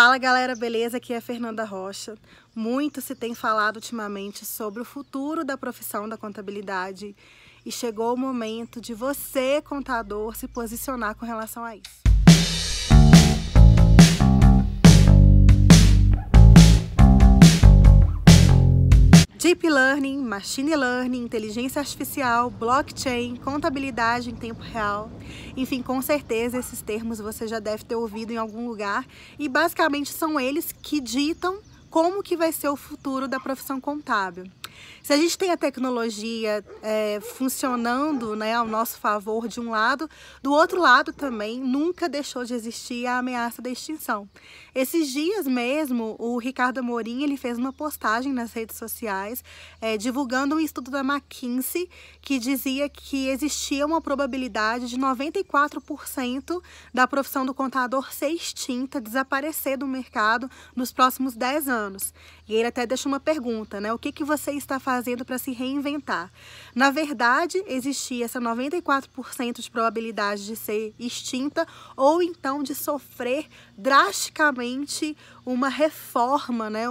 Fala galera, beleza? Aqui é a Fernanda Rocha. Muito se tem falado ultimamente sobre o futuro da profissão da contabilidade e chegou o momento de você, contador, se posicionar com relação a isso. Deep Learning, Machine Learning, Inteligência Artificial, Blockchain, Contabilidade em tempo real. Enfim, com certeza esses termos você já deve ter ouvido em algum lugar e basicamente são eles que ditam como que vai ser o futuro da profissão contábil. Se a gente tem a tecnologia funcionando, né, ao nosso favor de um lado, do outro lado também nunca deixou de existir a ameaça da extinção. Esses dias mesmo, o Ricardo Amorim ele fez uma postagem nas redes sociais divulgando um estudo da McKinsey que dizia que existia uma probabilidade de 94% da profissão do contador ser extinta, desaparecer do mercado nos próximos 10 anos. E ele até deixa uma pergunta, né? O que você está fazendo para se reinventar? Na verdade, existia essa 94% de probabilidade de ser extinta ou então de sofrer drasticamente uma reforma, né?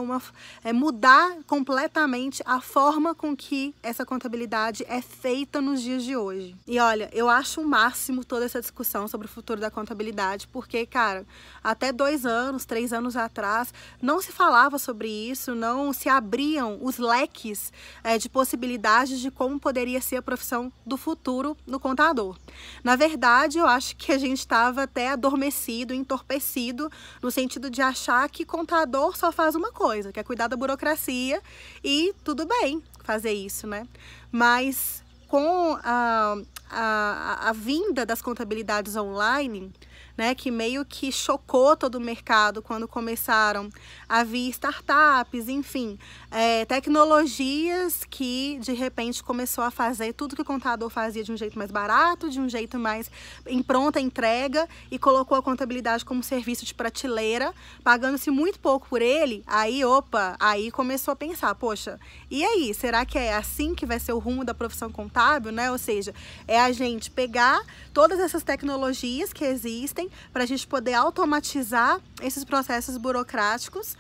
Mudar completamente a forma com que essa contabilidade é feita nos dias de hoje. E olha, eu acho o máximo toda essa discussão sobre o futuro da contabilidade, porque, cara, até 2 anos, 3 anos atrás, não se falava sobre isso, não se abriam os leques de possibilidades de como poderia ser a profissão do futuro do contador. Na verdade, eu acho que a gente estava até adormecido, entorpecido, no sentido de achar que contador só faz uma coisa, que é cuidar da burocracia e tudo bem fazer isso, né? Mas com a vinda das contabilidades online, né, que meio que chocou todo o mercado quando começaram a vir startups, enfim, tecnologias que de repente começou a fazer tudo que o contador fazia de um jeito mais barato, de um jeito mais em pronta entrega e colocou a contabilidade como serviço de prateleira, pagando-se muito pouco por ele. Aí começou a pensar, poxa, e aí, será que é assim que vai ser o rumo da profissão contábil, né? Ou seja, é a gente pegar todas essas tecnologias que existem para a gente poder automatizar esses processos burocráticos,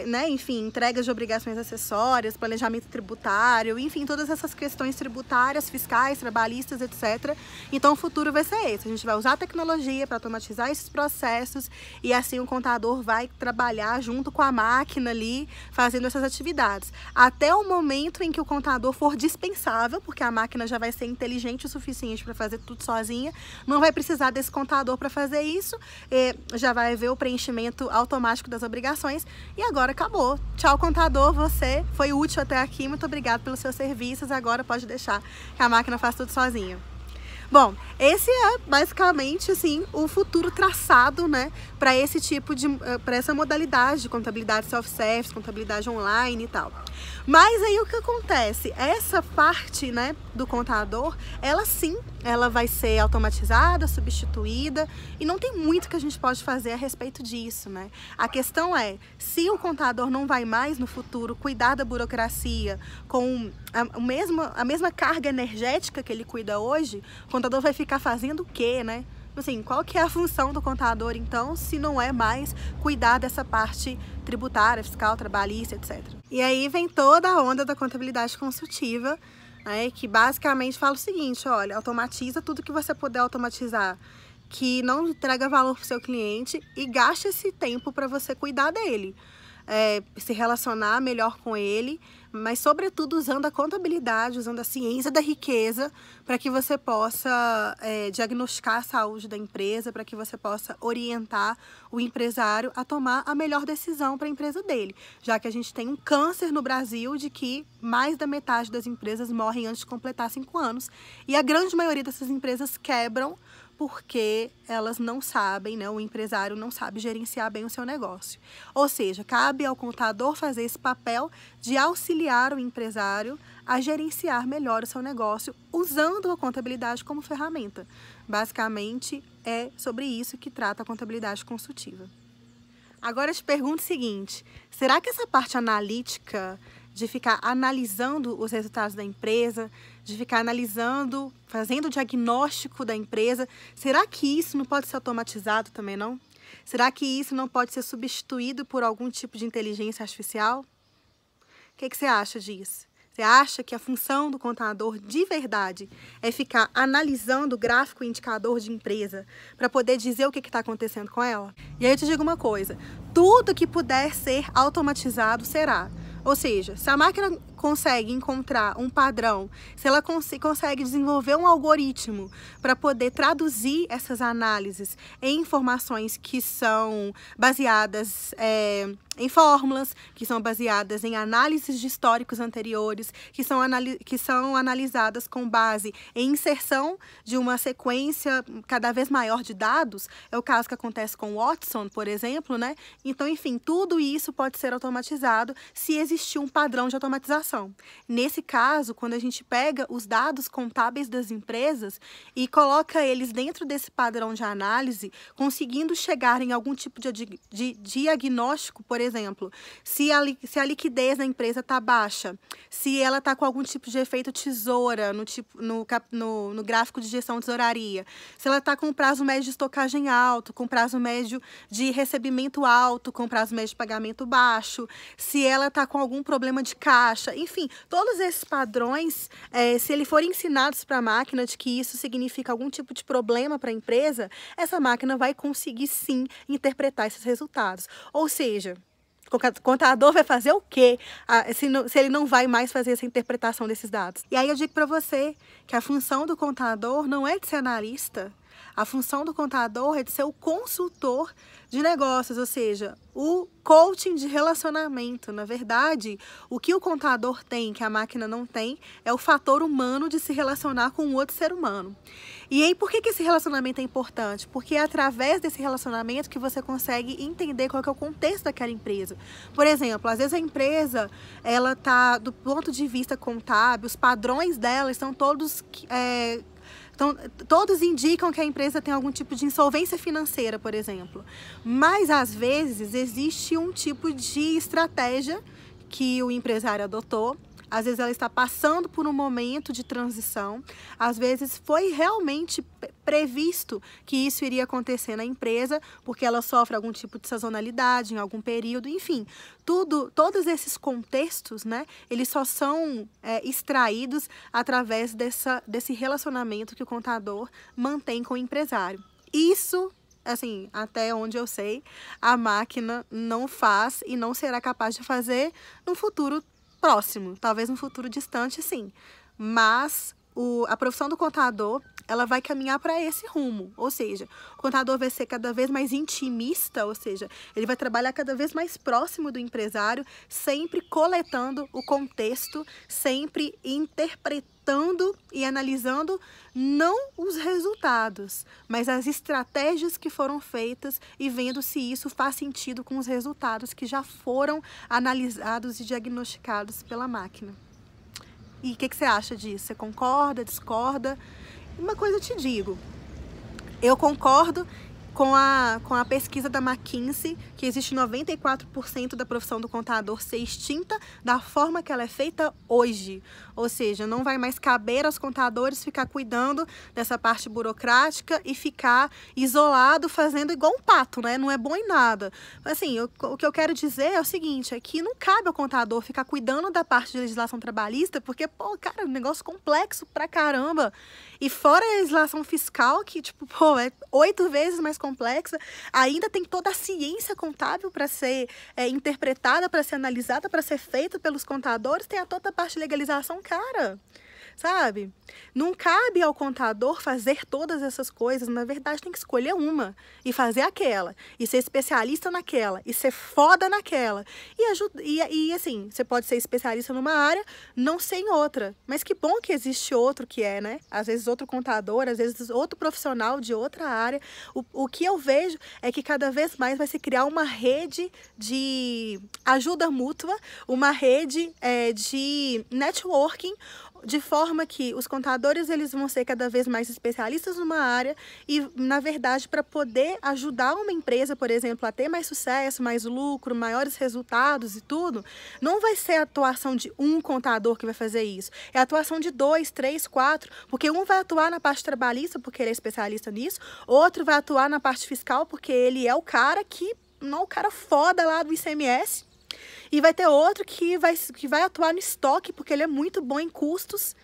né? Enfim, entregas de obrigações acessórias, planejamento tributário, enfim, todas essas questões tributárias, fiscais, trabalhistas, etc. Então o futuro vai ser esse, a gente vai usar a tecnologia para automatizar esses processos e assim o contador vai trabalhar junto com a máquina ali, fazendo essas atividades. Até o momento em que o contador for dispensável, porque a máquina já vai ser inteligente o suficiente para fazer tudo sozinha, não vai precisar desse contador para fazer isso, já vai haver o preenchimento automático das obrigações. E agora acabou. Tchau, contador, você foi útil até aqui, muito obrigado pelos seus serviços, agora pode deixar que a máquina faz tudo sozinha. Bom, esse é basicamente assim o futuro traçado, né, para esse tipo de, para essa modalidade de contabilidade self-service, contabilidade online e tal. Mas aí o que acontece? Essa parte, né, do contador, ela vai ser automatizada, substituída e não tem muito que a gente pode fazer a respeito disso, né? A questão é, se o contador não vai mais no futuro cuidar da burocracia com a mesma carga energética que ele cuida hoje, o contador vai ficar fazendo o quê, né? Assim, qual que é a função do contador, então, se não é mais cuidar dessa parte tributária, fiscal, trabalhista, etc. E aí vem toda a onda da contabilidade consultiva, né, que basicamente fala o seguinte, olha, automatiza tudo que você puder automatizar, que não entrega valor para o seu cliente e gaste esse tempo para você cuidar dele. Se relacionar melhor com ele, mas sobretudo usando a contabilidade, usando a ciência da riqueza para que você possa diagnosticar a saúde da empresa, para que você possa orientar o empresário a tomar a melhor decisão para a empresa dele, já que a gente tem um câncer no Brasil de que mais da metade das empresas morrem antes de completar 5 anos e a grande maioria dessas empresas quebram porque elas não sabem, né, o empresário não sabe gerenciar bem o seu negócio. Ou seja, cabe ao contador fazer esse papel de auxiliar o empresário a gerenciar melhor o seu negócio usando a contabilidade como ferramenta. Basicamente, é sobre isso que trata a contabilidade consultiva. Agora eu te pergunto o seguinte, será que essa parte analítica de ficar analisando os resultados da empresa, de ficar analisando, fazendo o diagnóstico da empresa, será que isso não pode ser automatizado também, não? Será que isso não pode ser substituído por algum tipo de inteligência artificial? O que você acha disso? Você acha que a função do contador de verdade é ficar analisando o gráfico e indicador de empresa para poder dizer o que está acontecendo com ela? E aí eu te digo uma coisa, tudo que puder ser automatizado será. Ou seja, se a máquina consegue encontrar um padrão, se ela consegue desenvolver um algoritmo para poder traduzir essas análises em informações que são baseadas em fórmulas, que são baseadas em análises de históricos anteriores, que são analisadas com base em inserção de uma sequência cada vez maior de dados, é o caso que acontece com o Watson, por exemplo, né? Então, enfim, tudo isso pode ser automatizado se existir um padrão de automatização. Nesse caso, quando a gente pega os dados contábeis das empresas e coloca eles dentro desse padrão de análise, conseguindo chegar em algum tipo de diagnóstico, por exemplo, se a liquidez da empresa está baixa, se ela está com algum tipo de efeito tesoura no gráfico de gestão de tesouraria, se ela está com prazo médio de estocagem alto, com prazo médio de recebimento alto, com prazo médio de pagamento baixo, se ela está com algum problema de caixa, enfim, todos esses padrões, se eles forem ensinados para a máquina de que isso significa algum tipo de problema para a empresa, essa máquina vai conseguir sim interpretar esses resultados. Ou seja, o contador vai fazer o quê se ele não vai mais fazer essa interpretação desses dados? E aí eu digo para você que a função do contador não é de ser analista, a função do contador é de ser o consultor de negócios, ou seja, o coaching de relacionamento. Na verdade, o que o contador tem, que a máquina não tem, é o fator humano de se relacionar com um outro ser humano. E aí, por que esse relacionamento é importante? Porque é através desse relacionamento que você consegue entender qual que é o contexto daquela empresa. Por exemplo, às vezes a empresa, ela está, do ponto de vista contábil, os padrões dela estão todos... Então, todos indicam que a empresa tem algum tipo de insolvência financeira, por exemplo. Mas, às vezes, existe um tipo de estratégia que o empresário adotou. Às vezes ela está passando por um momento de transição. Às vezes foi realmente previsto que isso iria acontecer na empresa, porque ela sofre algum tipo de sazonalidade em algum período, enfim. Todos esses contextos, né, eles só são extraídos através desse relacionamento que o contador mantém com o empresário. Isso, assim, até onde eu sei, a máquina não faz e não será capaz de fazer no futuro próximo, talvez no futuro distante, sim. Mas a profissão do contador, ela vai caminhar para esse rumo, ou seja, o contador vai ser cada vez mais intimista, ou seja, ele vai trabalhar cada vez mais próximo do empresário, sempre coletando o contexto, sempre interpretando e analisando não os resultados, mas as estratégias que foram feitas e vendo se isso faz sentido com os resultados que já foram analisados e diagnosticados pela máquina. E o que você acha disso? Você concorda, discorda? Uma coisa eu te digo, eu concordo com a pesquisa da McKinsey, que existe 94% da profissão do contador ser extinta da forma que ela é feita hoje. Ou seja, não vai mais caber aos contadores ficar cuidando dessa parte burocrática e ficar isolado fazendo igual um pato, né? Não é bom em nada. Assim, o que eu quero dizer é o seguinte, é que não cabe ao contador ficar cuidando da parte de legislação trabalhista, porque, pô, cara, é um negócio complexo pra caramba. E fora a legislação fiscal, que, tipo, pô, é 8 vezes mais complexa, ainda tem toda a ciência contábil para ser interpretada, para ser analisada, para ser feita pelos contadores, tem toda a parte de legalização, cara, sabe? Não cabe ao contador fazer todas essas coisas, na verdade tem que escolher uma e fazer aquela, e ser especialista naquela, e ser foda naquela, e assim, você pode ser especialista numa área, não ser em outra, mas que bom que existe outro que né? Às vezes outro contador, às vezes outro profissional de outra área. O que eu vejo é que cada vez mais vai se criar uma rede de ajuda mútua, uma rede de networking, de forma que os contadores eles vão ser cada vez mais especialistas numa área e, na verdade, para poder ajudar uma empresa, por exemplo, a ter mais sucesso, mais lucro, maiores resultados e tudo, não vai ser a atuação de um contador que vai fazer isso, é a atuação de 2, 3, 4, porque um vai atuar na parte trabalhista porque ele é especialista nisso, outro vai atuar na parte fiscal porque ele é o cara o cara foda lá do ICMS. E vai ter outro que vai atuar no estoque, porque ele é muito bom em custos.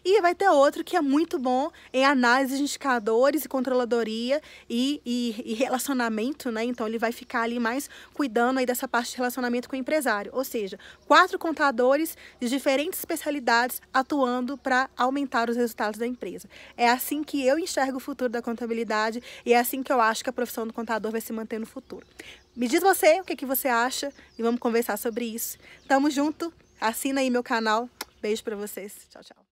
E vai ter outro que é muito bom em análise de indicadores e controladoria e relacionamento, né? Então, ele vai ficar ali mais cuidando aí dessa parte de relacionamento com o empresário. Ou seja, 4 contadores de diferentes especialidades atuando para aumentar os resultados da empresa. É assim que eu enxergo o futuro da contabilidade e é assim que eu acho que a profissão do contador vai se manter no futuro. Me diz você o que você acha e vamos conversar sobre isso. Tamo junto, assina aí meu canal. Beijo pra vocês. Tchau, tchau.